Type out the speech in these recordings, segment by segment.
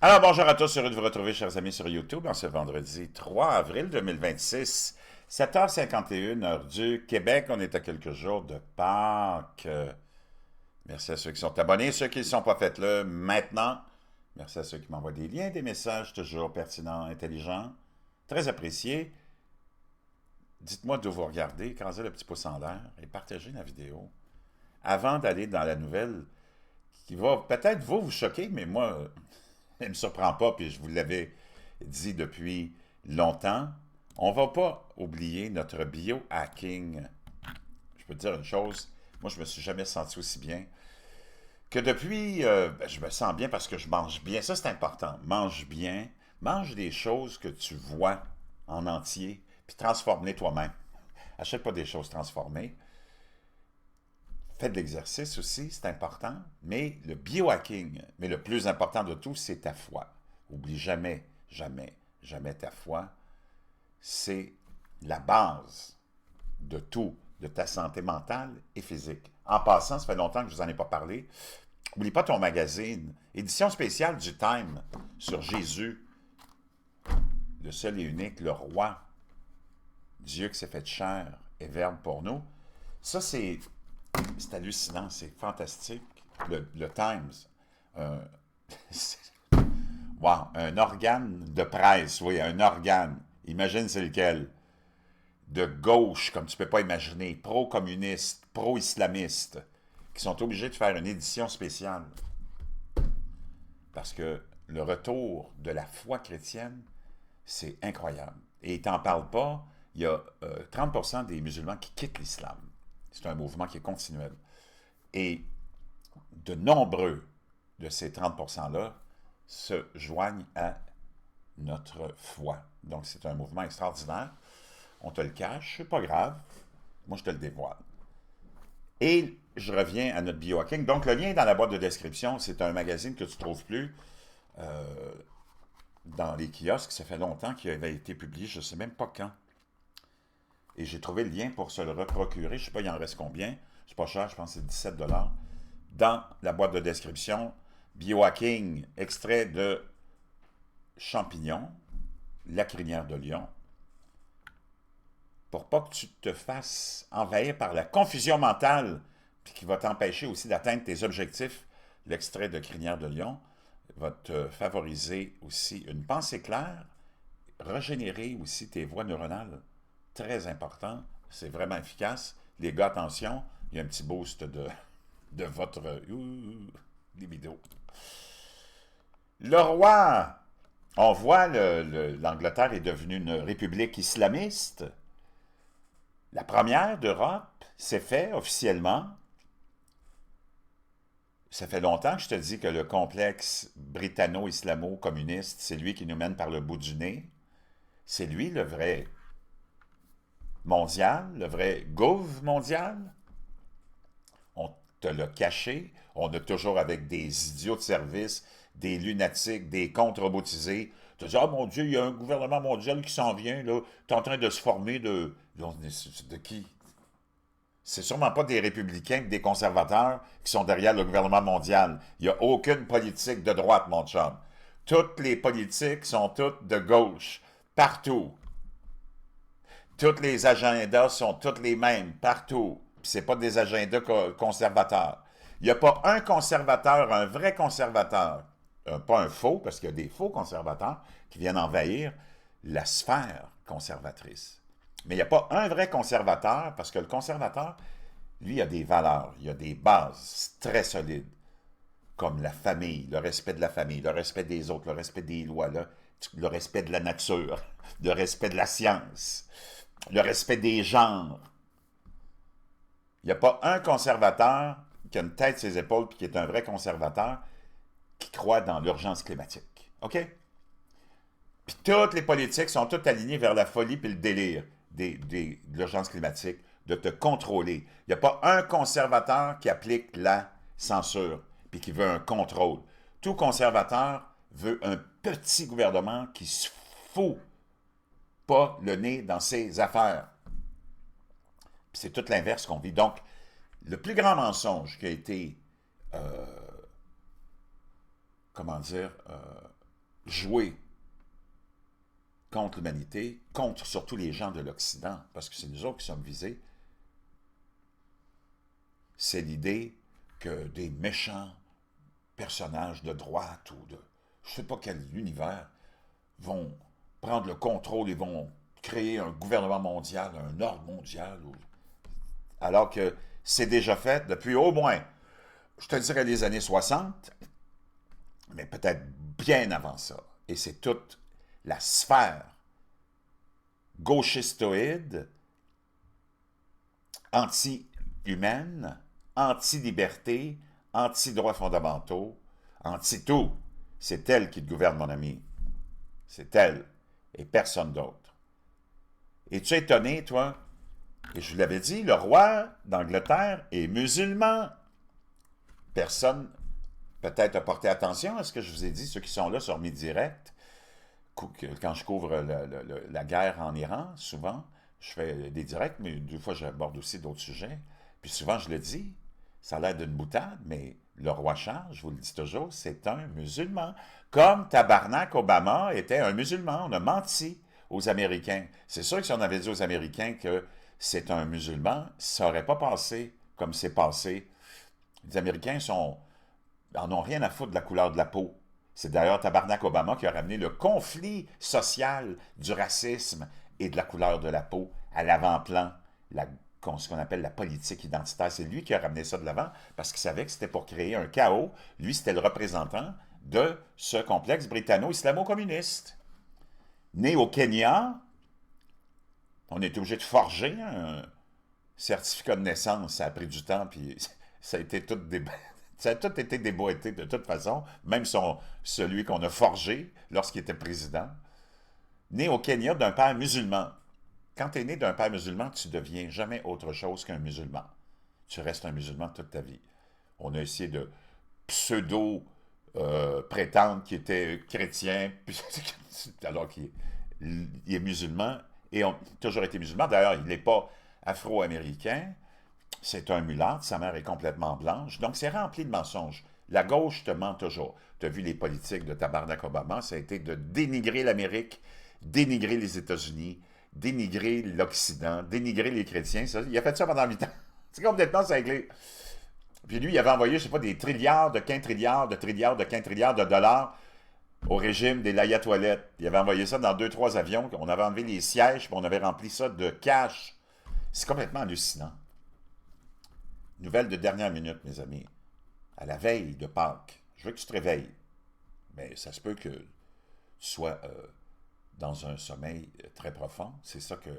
Alors, bonjour à tous, heureux de vous retrouver, chers amis, sur YouTube, en ce vendredi 3 avril 2026, 7h51, heure du Québec. On est à quelques jours de Pâques. Merci à ceux qui sont abonnés, ceux qui ne sont pas, faites-le maintenant. Merci à ceux qui m'envoient des liens, des messages toujours pertinents, intelligents, très appréciés. Dites-moi d'où vous regardez, écrasez le petit pouce en l'air et partagez la vidéo. Avant d'aller dans la nouvelle qui va peut-être vous choquer, mais moi, elle ne me surprend pas, puis je vous l'avais dit depuis longtemps. On ne va pas oublier notre biohacking. Je peux te dire une chose, moi je me suis jamais senti aussi bien que depuis, je me sens bien parce que je mange bien. Ça c'est important, mange bien, mange des choses que tu vois en entier, puis transforme-les toi-même. Achète pas des choses transformées. Fais de l'exercice aussi, c'est important, mais le biohacking, mais le plus important de tout, c'est ta foi. Oublie jamais, jamais, jamais ta foi. C'est la base de tout, de ta santé mentale et physique. En passant, ça fait longtemps que je vous en ai pas parlé. Oublie pas ton magazine. Édition spéciale du Time sur Jésus, le seul et unique, le roi, Dieu qui s'est fait chair et verbe pour nous. Ça, c'est hallucinant, c'est fantastique. Le Times, euh, wow, un organe de presse, oui, un organe. Imagine c'est lequel. De gauche, comme tu ne peux pas imaginer, pro-communiste, pro-islamiste, qui sont obligés de faire une édition spéciale. Parce que le retour de la foi chrétienne, c'est incroyable. Et ils t'en parlent pas, il y a 30% des musulmans qui quittent l'islam. C'est un mouvement qui est continuel. Et de nombreux de ces 30%-là se joignent à notre foi. Donc, c'est un mouvement extraordinaire. On te le cache, c'est pas grave. Moi, je te le dévoile. Et je reviens à notre biohacking. Donc, le lien est dans la boîte de description. C'est un magazine que tu ne trouves plus dans les kiosques. Ça fait longtemps qu'il avait été publié. Je ne sais même pas quand. Et j'ai trouvé le lien pour se le reprocurer. Je ne sais pas, il en reste combien. C'est pas cher, je pense que c'est 17 $. Dans la boîte de description, biohacking, extrait de champignons, la crinière de lion, pour pas que tu te fasses envahir par la confusion mentale, puis qui va t'empêcher aussi d'atteindre tes objectifs. L'extrait de crinière de lion va te favoriser aussi une pensée claire, régénérer aussi tes voies neuronales. Très important, c'est vraiment efficace. Les gars, attention, il y a un petit boost de votre libido. Le roi, on voit l'Angleterre est devenue une république islamiste. La première d'Europe s'est faite officiellement. Ça fait longtemps que je te dis que le complexe britanno-islamo-communiste, c'est lui qui nous mène par le bout du nez. C'est lui le vrai mondial, le vrai gouv mondial. On te l'a caché. On a toujours avec des idiots de service, des lunatiques, des contre-robotisés. Tu te dis, oh mon Dieu, il y a un gouvernement mondial qui s'en vient, là. Tu es en train de se former de qui? C'est sûrement pas des républicains et des conservateurs qui sont derrière le gouvernement mondial. Il n'y a aucune politique de droite, mon chum. Toutes les politiques sont toutes de gauche, partout. Tous les agendas sont tous les mêmes, partout. Puis c'est pas des agendas conservateurs. Il n'y a pas un conservateur, un vrai conservateur, pas un faux, parce qu'il y a des faux conservateurs qui viennent envahir la sphère conservatrice. Mais il n'y a pas un vrai conservateur, parce que le conservateur, lui, a des valeurs, il a des bases très solides, comme la famille, le respect de la famille, le respect des autres, le respect des lois, le respect de la nature, le respect de la science, le respect des genres. Il n'y a pas un conservateur qui a une tête sur ses épaules et qui est un vrai conservateur qui croit dans l'urgence climatique. OK? Puis toutes les politiques sont toutes alignées vers la folie et le délire de l'urgence climatique, de te contrôler. Il n'y a pas un conservateur qui applique la censure puis qui veut un contrôle. Tout conservateur veut un petit gouvernement qui se fout pas le nez dans ses affaires. Puis c'est tout l'inverse qu'on vit. Donc, le plus grand mensonge qui a été, comment dire, jouer contre l'humanité, contre surtout les gens de l'Occident, parce que c'est nous autres qui sommes visés, c'est l'idée que des méchants personnages de droite ou de je ne sais pas quel univers vont prendre le contrôle et vont créer un gouvernement mondial, un ordre mondial, alors que c'est déjà fait depuis au moins, je te dirais les années 60, mais peut-être bien avant ça. Et c'est toute la sphère gauchistoïde, anti-humaine, anti-liberté, anti-droits fondamentaux, anti-tout. C'est elle qui te gouverne, mon ami. C'est elle et personne d'autre. Es-tu étonné, toi? Et je vous l'avais dit, le roi d'Angleterre est musulman. Personne, peut-être, a porté attention à ce que je vous ai dit, ceux qui sont là sur mes directs. Quand je couvre la guerre en Iran, souvent, je fais des directs, mais des fois, j'aborde aussi d'autres sujets. Puis souvent, je le dis, ça a l'air d'une boutade, mais le roi Charles, je vous le dis toujours, c'est un musulman. Comme Tabarnak Obama était un musulman. On a menti aux Américains. C'est sûr que si on avait dit aux Américains que c'est un musulman, ça n'aurait pas passé comme c'est passé. Les Américains en ont rien à foutre de la couleur de la peau. C'est d'ailleurs Tabarnak Obama qui a ramené le conflit social du racisme et de la couleur de la peau à l'avant-plan, ce qu'on appelle la politique identitaire. C'est lui qui a ramené ça de l'avant parce qu'il savait que c'était pour créer un chaos. Lui, c'était le représentant de ce complexe britanno-islamo-communiste. Né au Kenya, on est obligé de forger un certificat de naissance. Ça a pris du temps, puis ça a été tout ça a tout été déboîté de toute façon, même celui qu'on a forgé lorsqu'il était président. Né au Kenya d'un père musulman. Quand tu es né d'un père musulman, tu ne deviens jamais autre chose qu'un musulman. Tu restes un musulman toute ta vie. On a essayé de prétendre qu'il était chrétien, alors qu'il est musulman, et a toujours été musulman. D'ailleurs, il n'est pas afro-américain. C'est un mulâtre, sa mère est complètement blanche. Donc, c'est rempli de mensonges. La gauche te ment toujours. Tu as vu les politiques de Tabarnak Obama, ça a été de dénigrer l'Amérique, dénigrer les États-Unis, dénigrer l'Occident, dénigrer les chrétiens. Il a fait ça pendant 8 ans. C'est complètement cinglé. Puis lui, il avait envoyé, je ne sais pas, des trilliards, de quintrilliards, de trilliards, de quintrilliards de dollars au régime des layatoilettes. Il avait envoyé ça dans 2-3 avions. On avait enlevé les sièges, puis on avait rempli ça de cash. C'est complètement hallucinant. Nouvelle de dernière minute, mes amis. À la veille de Pâques, je veux que tu te réveilles. Mais ça se peut que tu sois dans un sommeil très profond. C'est ça que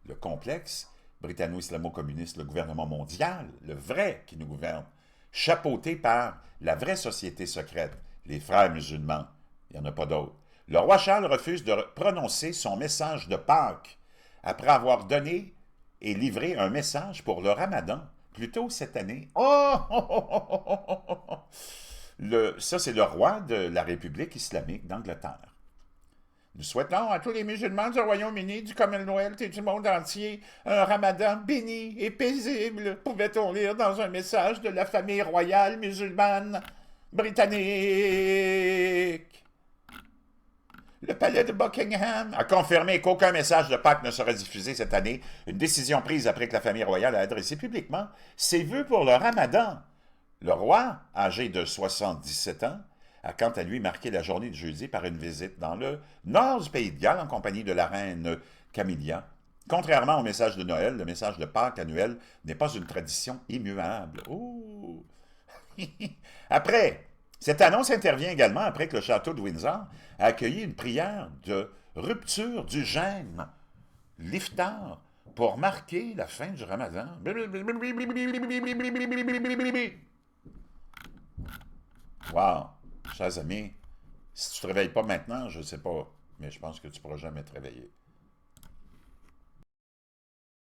le complexe britanno-islamo-communiste, le gouvernement mondial, le vrai qui nous gouverne, chapeauté par la vraie société secrète, les frères musulmans. Il n'y en a pas d'autres. Le roi Charles refuse de prononcer son message de Pâques après avoir donné et livré un message pour le Ramadan. Plus tôt cette année. Ça, c'est le roi de la République islamique d'Angleterre. Nous souhaitons à tous les musulmans du Royaume-Uni, du Commonwealth et du monde entier un ramadan béni et paisible, pouvait-on lire dans un message de la famille royale musulmane britannique. Le palais de Buckingham a confirmé qu'aucun message de Pâques ne sera diffusé cette année, une décision prise après que la famille royale a adressé publiquement ses vœux pour le ramadan. Le roi, âgé de 77 ans, a quant à lui marqué la journée de jeudi par une visite dans le nord du pays de Galles en compagnie de la reine Camilla. Contrairement au message de Noël, le message de Pâques annuel n'est pas une tradition immuable. Oh! Cette annonce intervient également après que le château de Windsor a accueilli une prière de rupture du jeûne, l'iftar, pour marquer la fin du ramadan. Wow! Chers amis, si tu ne te réveilles pas maintenant, je ne sais pas, mais je pense que tu ne pourras jamais te réveiller.